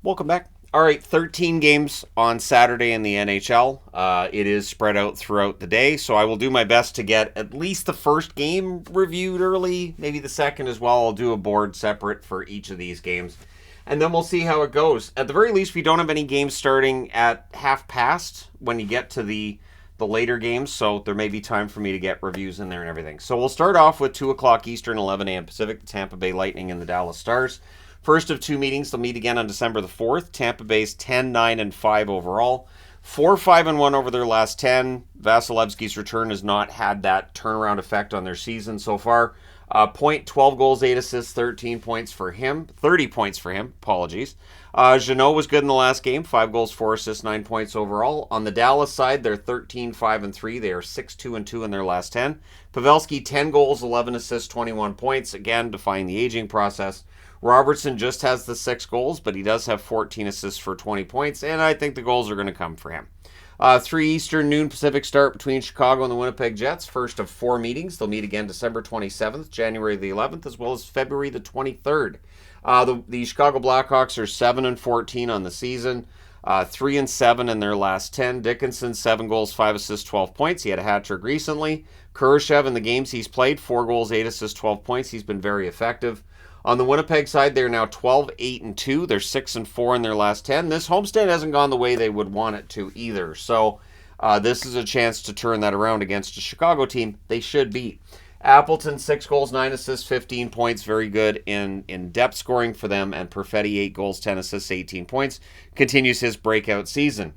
Welcome back. All right, 13 games on Saturday in the NHL. It is spread out throughout the day, so I will do my best to get at least the first game reviewed early, maybe the second as well. I'll do a board separate for each of these games, and then we'll see how it goes. At the very least, we don't have any games starting at half past when you get to the later games, so there may be time for me to get reviews in there and everything. So we'll start off with 2 o'clock Eastern, 11 a.m. Pacific, the Tampa Bay Lightning and the Dallas Stars. First of two meetings, they'll meet again on December the 4th. Tampa Bay's 10-9-5 overall. 4-5-1 over their last 10. Vasilevsky's return has not had that turnaround effect on their season so far. Point, 12 goals, 8 assists, 13 points for him. 30 points for him, apologies. Jeannot was good in the last game. 5 goals, 4 assists, 9 points overall. On the Dallas side, they're 13-5-3. They are 6-2-2 in their last 10. Pavelski, 10 goals, 11 assists, 21 points. Again, defying the aging process. Robertson just has the 6 goals, but he does have 14 assists for 20 points, and I think the goals are going to come for him. 3 Eastern, noon Pacific start between Chicago and the Winnipeg Jets. First of 4 meetings. They'll meet again December 27th, January the 11th, as well as February the 23rd. The Chicago Blackhawks are 7-14 on the season. 3-7 in their last 10. Dickinson, 7 goals, 5 assists, 12 points. He had a hat trick recently. Kurashev in the games he's played, 4 goals, 8 assists, 12 points. He's been very effective. On the Winnipeg side, they're now 12-8-2. They're 6-4 in their last 10. This homestand hasn't gone the way they would want it to either. So this is a chance to turn that around against a Chicago team they should beat. Appleton, 6 goals, 9 assists, 15 points. Very good in depth scoring for them. And Perfetti, 8 goals, 10 assists, 18 points. Continues his breakout season.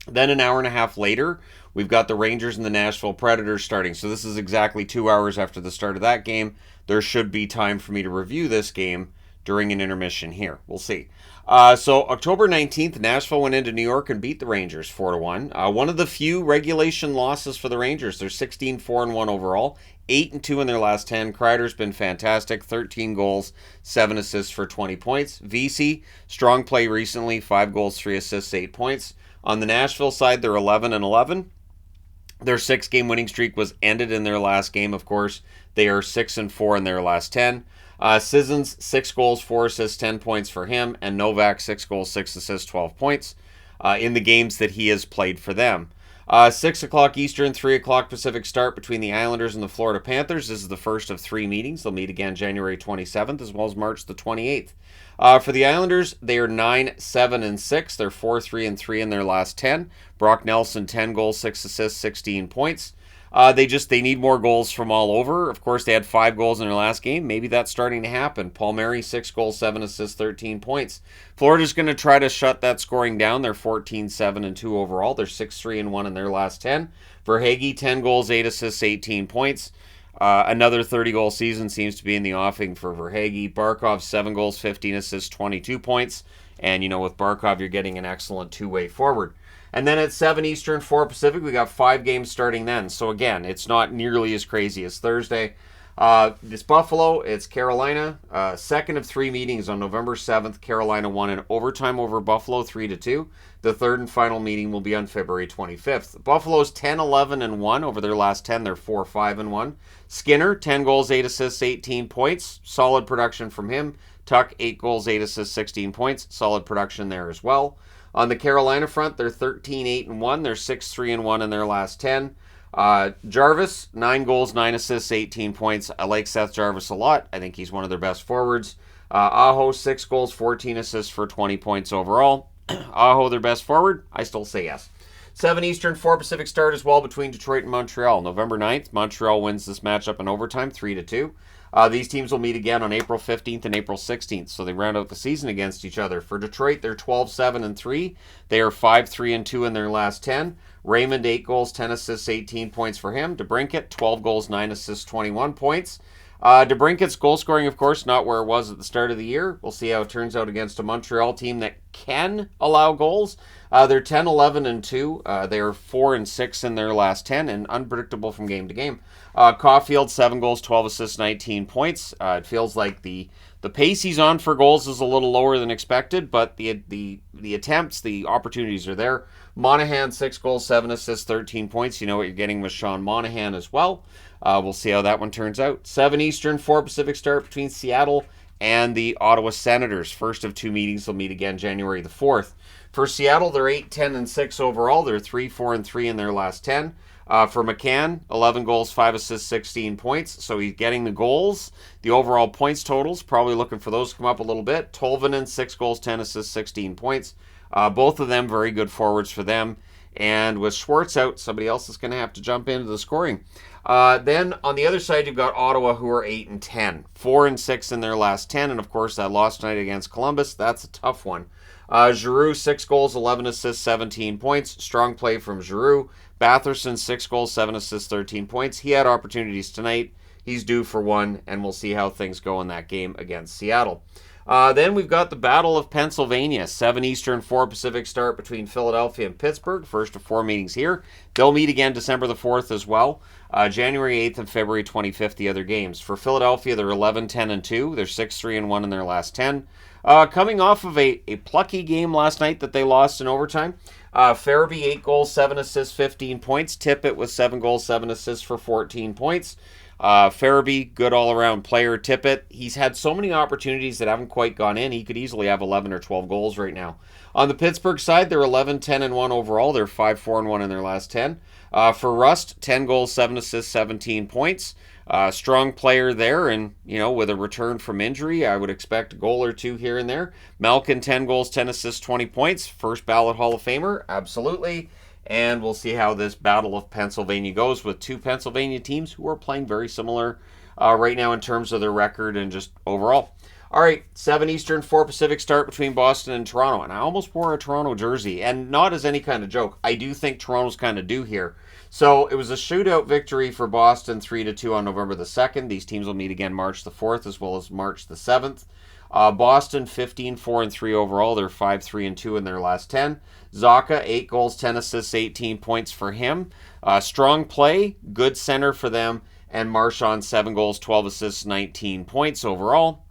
Then an hour and a half later, we've got the Rangers and the Nashville Predators starting. So this is exactly 2 hours after the start of that game. There should be time for me to review this game during an intermission here. We'll see. So October 19th, Nashville went into New York and beat the Rangers 4-1. One of the few regulation losses for the Rangers. They're 16-4-1 overall, 8-2 in their last 10. Kreider's been fantastic, 13 goals, 7 assists for 20 points. VC, strong play recently, 5 goals, 3 assists, 8 points. On the Nashville side, they're 11-11. Their 6-game winning streak was ended in their last game, of course. They are 6-4 in their last 10. Sissons, 6 goals, 4 assists, 10 points for him. And Novak, 6 goals, 6 assists, 12 points in the games that he has played for them. 6 o'clock Eastern, 3 o'clock Pacific start between the Islanders and the Florida Panthers. This is the first of 3 meetings. They'll meet again January 27th as well as March the 28th. For the Islanders, they are 9-7-6. They're 4-3-3 in their last 10. Brock Nelson, 10 goals, 6 assists, 16 points. They need more goals from all over. Of course, they had 5 goals in their last game. Maybe that's starting to happen. Palmieri, 6 goals, 7 assists, 13 points. Florida's going to try to shut that scoring down. They're 14-7-2 overall. They're 6-3-1 in their last 10. Verhaeghe, 10 goals, 8 assists, 18 points. Another 30-goal season seems to be in the offing for Verhaeghe. Barkov, 7 goals, 15 assists, 22 points. And, with Barkov, you're getting an excellent two-way forward. And then at 7 Eastern, 4 Pacific, we got 5 games starting then. So again, it's not nearly as crazy as Thursday. It's Buffalo, it's Carolina. Second of 3 meetings on November 7th. Carolina won in overtime over Buffalo 3-2. The third and final meeting will be on February 25th. Buffalo's 10-11-1 over their last 10. They're 4-5-1. Skinner, 10 goals, 8 assists, 18 points. Solid production from him. Tuck, 8 goals, 8 assists, 16 points. Solid production there as well. On the Carolina front, they're 13-8-1. They're 6-3-1 in their last 10. Jarvis, 9 goals, 9 assists, 18 points. I like Seth Jarvis a lot. I think he's one of their best forwards. Aho, 6 goals, 14 assists for 20 points overall. Aho, their best forward? I still say yes. 7 Eastern, 4 Pacific start as well between Detroit and Montreal. November 9th, Montreal wins this matchup in overtime, 3-2. These teams will meet again on April 15th and April 16th, so they round out the season against each other. For Detroit, they're 12-7-3. They are 5-3-2 in their last 10. Raymond, 8 goals, 10 assists, 18 points for him. DeBrincat, 12 goals, 9 assists, 21 points. DeBrincat's goal scoring, of course, not where it was at the start of the year. We'll see how it turns out against a Montreal team that can allow goals. They're 10-11-2. They're 4-6 in their last 10 and unpredictable from game to game. Caulfield, 7 goals, 12 assists, 19 points. It feels like the pace he's on for goals is a little lower than expected, but the attempts, the opportunities are there. Monahan, 6 goals, 7 assists, 13 points. You know what you're getting with Sean Monahan as well. We'll see how that one turns out. 7 Eastern, 4 Pacific start between Seattle and the Ottawa Senators. First of two meetings. They'll meet again January the 4th. For Seattle, they're 8-10-6 overall. They're 3-4-3 in their last 10. For McCann, 11 goals, 5 assists, 16 points. So he's getting the goals. The overall points totals, probably looking for those to come up a little bit. Tolvanen, 6 goals, 10 assists, 16 points. Both of them very good forwards for them. And with Schwartz out, somebody else is going to have to jump into the scoring. Then on the other side, you've got Ottawa, who are 8-10, 4-6 in their last 10, and of course that loss tonight against Columbus, that's a tough one. Giroux, 6 goals, 11 assists, 17 points. Strong play from Giroux. Batherson, 6 goals, 7 assists, 13 points. He had opportunities tonight. He's due for one, and we'll see how things go in that game against Seattle. Then we've got the Battle of Pennsylvania. 7 Eastern, 4 Pacific start between Philadelphia and Pittsburgh. First of 4 meetings here. They'll meet again December the 4th as well. January 8th and February 25th, the other games. For Philadelphia, they're 11-10-2. They're 6-3-1 in their last 10. Coming off of a plucky game last night that they lost in overtime. Farabee, 8 goals, 7 assists, 15 points. Tippett with 7 goals, 7 assists for 14 points. Farabee, good all-around player. Tippett, he's had so many opportunities that haven't quite gone in. He could easily have 11 or 12 goals right now. On the Pittsburgh side, they're 11-10-1 overall. They're 5-4-1 in their last 10. For Rust, 10 goals, 7 assists, 17 points. Strong player there, and, with a return from injury, I would expect a goal or two here and there. Malkin, 10 goals, 10 assists, 20 points. First ballot Hall of Famer, absolutely. And we'll see how this Battle of Pennsylvania goes with two Pennsylvania teams who are playing very similar right now in terms of their record and just overall. All right, 7 Eastern, 4 Pacific start between Boston and Toronto. And I almost wore a Toronto jersey, and not as any kind of joke. I do think Toronto's kind of due here. So it was a shootout victory for Boston, 3-2 on November the 2nd. These teams will meet again March the 4th as well as March the 7th. Boston, 15-4-3 overall. They're 5-3-2 in their last 10. Zacha, 8 goals, 10 assists, 18 points for him. Strong play, good center for them. And Marchand, 7 goals, 12 assists, 19 points overall.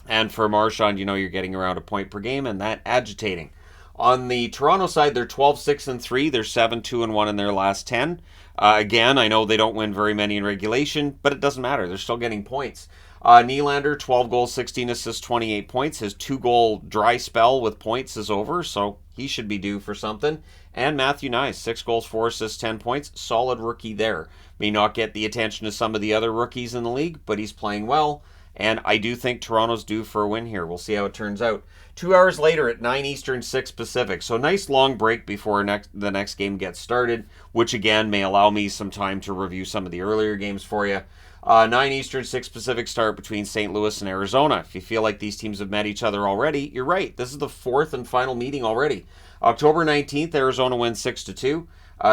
And for Marchand, you're getting around a point per game, and that agitating. On the Toronto side, they're 12-6-3. They're 7-2-1 in their last 10. Again, I know they don't win very many in regulation, but it doesn't matter. They're still getting points. Nylander, 12 goals, 16 assists, 28 points. His 2-goal dry spell with points is over, so he should be due for something. And Matthew Knies, 6 goals, 4 assists, 10 points. Solid rookie there. May not get the attention of some of the other rookies in the league, but he's playing well. And I do think Toronto's due for a win here. We'll see how it turns out. 2 hours later at 9 Eastern, 6 Pacific. So nice long break before the next game gets started, which again may allow me some time to review some of the earlier games for you. 9 Eastern, 6 Pacific start between St. Louis and Arizona. If you feel like these teams have met each other already, you're right. This is the 4th and final meeting already. October 19th, Arizona wins 6-2.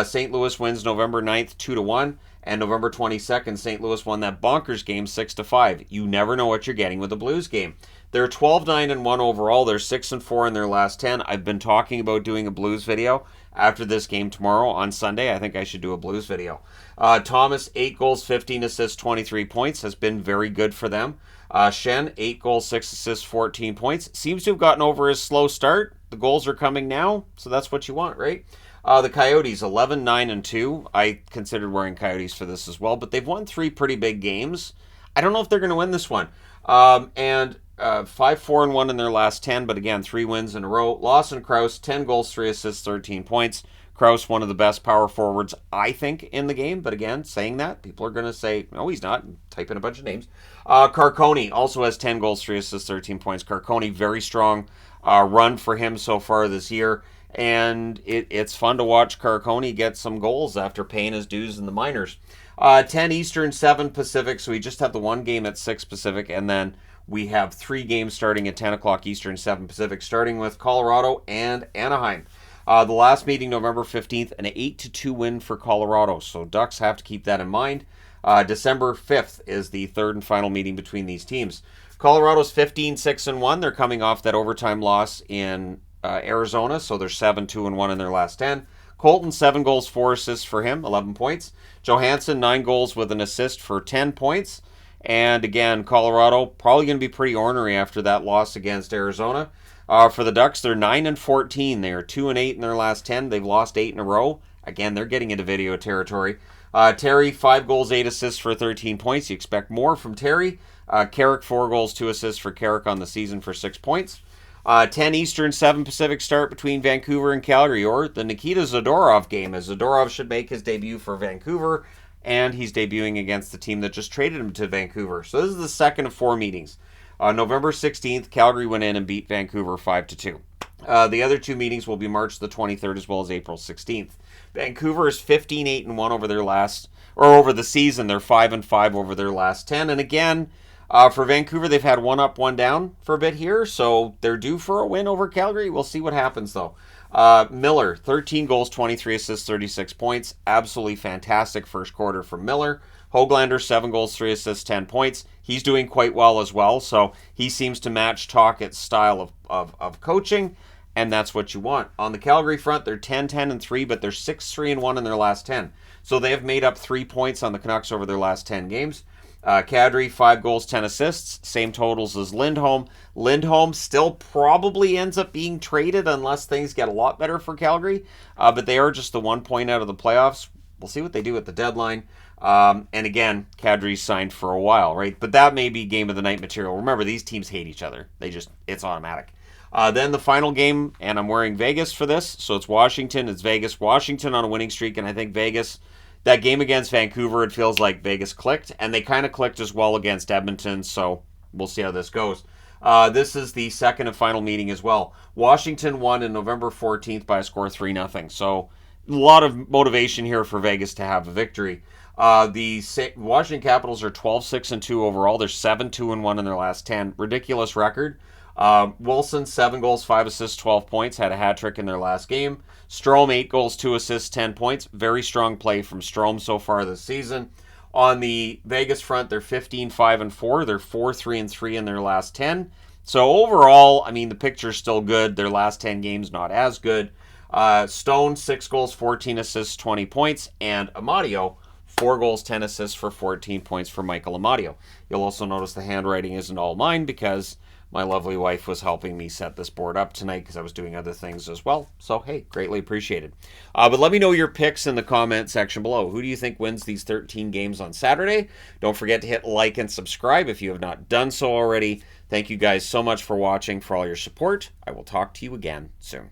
St. Louis wins November 9th, 2-1. And November 22nd, St. Louis won that bonkers game 6-5. You never know what you're getting with a Blues game. They're 12-9-1 overall. They're 6-4 in their last 10. I've been talking about doing a Blues video after this game tomorrow on Sunday. I think I should do a Blues video. Thomas, 8 goals, 15 assists, 23 points. Has been very good for them. Shen, 8 goals, 6 assists, 14 points. Seems to have gotten over his slow start. The goals are coming now, so that's what you want, right? The Coyotes, 11-9-2. I considered wearing Coyotes for this as well, but they've won 3 pretty big games. I don't know if they're going to win this one. 5-4-1 in their last 10, but again, 3 wins in a row. Lawson Krause, 10 goals, 3 assists, 13 points. Krause, one of the best power forwards, I think, in the game. But again, saying that, people are going to say, no, he's not. Type in a bunch of names. Carcone also has 10 goals, 3 assists, 13 points. Carcone, very strong run for him so far this year. And it's fun to watch Carcone get some goals after paying his dues in the minors. 10 Eastern, 7 Pacific. So we just have the one game at 6 Pacific. And then we have 3 games starting at 10 o'clock Eastern, 7 Pacific, starting with Colorado and Anaheim. The last meeting, November 15th, an 8-2 win for Colorado. So Ducks have to keep that in mind. December 5th is the third and final meeting between these teams. Colorado's 15-6-1. They're coming off that overtime loss in Arizona, so they're 7-2-1 in their last 10. Colton, 7 goals, 4 assists for him, 11 points. Johansson, 9 goals with an assist for 10 points. And again, Colorado probably going to be pretty ornery after that loss against Arizona. For the Ducks, they're 9-14. They are 2-8 in their last 10. They've lost 8 in a row. Again, they're getting into video territory. Terry, 5 goals, 8 assists for 13 points. You expect more from Terry. Carrick, 4 goals, 2 assists for Carrick on the season for 6 points. 10 Eastern, 7 Pacific start between Vancouver and Calgary, or the Nikita Zadorov game, as Zadorov should make his debut for Vancouver, and he's debuting against the team that just traded him to Vancouver. So this is the second of 4 meetings. November 16th, Calgary went in and beat Vancouver 5-2. The other 2 meetings will be March the 23rd as well as April 16th. Vancouver is 15-8-1 over their last, or over the season. They're 5-5 over their last 10. And again, for Vancouver, they've had 1 up, 1 down for a bit here, so they're due for a win over Calgary. We'll see what happens, though. Miller, 13 goals, 23 assists, 36 points. Absolutely fantastic first quarter from Miller. Höglander, 7 goals, 3 assists, 10 points. He's doing quite well as well, so he seems to match Tocchet's style of coaching, and that's what you want. On the Calgary front, they're 10-10-3, but they're 6-3-1 in their last 10. So they have made up 3 points on the Canucks over their last 10 games. Kadri, 5 goals, 10 assists, same totals as Lindholm. Lindholm still probably ends up being traded unless things get a lot better for Calgary, but they are just the 1 point out of the playoffs. We'll see what they do at the deadline. And again, Kadri's signed for a while, right? But that may be game of the night material. Remember, these teams hate each other. It's automatic. Then the final game, and I'm wearing Vegas for this, so it's Washington, it's Vegas. Washington on a winning streak, and I think Vegas, that game against Vancouver, it feels like Vegas clicked, and they kind of clicked as well against Edmonton, so we'll see how this goes. This is the second and final meeting as well. Washington won on November 14th by a score 3-0, so a lot of motivation here for Vegas to have a victory. The Washington Capitals are 12-6-2 overall. They're 7-2-1 in their last 10. Ridiculous record. Wilson, 7 goals, 5 assists, 12 points. Had a hat trick in their last game. Strome, 8 goals, 2 assists, 10 points. Very strong play from Strome so far this season. On the Vegas front, they're 15-5-4. They're 4-3-3 in their last 10. So overall, I mean, the picture's still good. Their last 10 games not as good. Stone, 6 goals, 14 assists, 20 points. And Amadio, 4 goals, 10 assists for 14 points for Michael Amadio. You'll also notice the handwriting isn't all mine because my lovely wife was helping me set this board up tonight because I was doing other things as well. So, hey, greatly appreciated. But let me know your picks in the comment section below. Who do you think wins these 13 games on Saturday? Don't forget to hit like and subscribe if you have not done so already. Thank you guys so much for watching, for all your support. I will talk to you again soon.